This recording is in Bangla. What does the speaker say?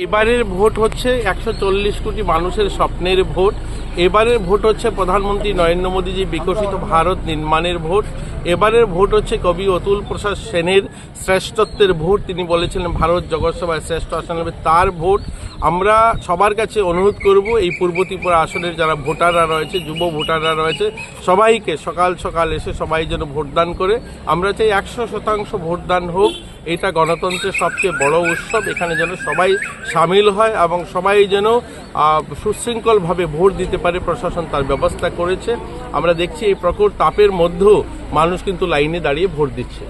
এবারের ভোট হচ্ছে 140 কোটি মানুষের স্বপ্নের ভোট। এবারের ভোট হচ্ছে প্রধানমন্ত্রী নরেন্দ্র মোদীজি বিকশিত ভারত নির্মাণের ভোট। এবারের ভোট হচ্ছে কবি অতুল প্রসাদ সেনের শ্রেষ্ঠত্বের ভোট। তিনি বলেছিলেন ভারত জগৎসভায় শ্রেষ্ঠ আসন হবে, তার ভোট। আমরা সবার কাছে অনুরোধ করব এই পূর্ব ত্রিপুরা আসনের যারা ভোটাররা রয়েছে, যুব ভোটাররা রয়েছে, সবাইকে সকাল সকাল এসে সবাই যেন ভোটদান করে। আমরা চাই 100% ভোটদান হোক। এটা গণতন্ত্রের সবচেয়ে বড় উৎসব। এখানে যেন সবাই সামিল হয় এবং সবাই যেন সুশৃঙ্খলভাবে ভোট দিতে পারে। প্রশাসন তার ব্যবস্থা করেছে। আমরা দেখছি এই প্রখর তাপের মধ্যেও মানুষ কিন্তু লাইনে দাঁড়িয়ে ভোট দিচ্ছে।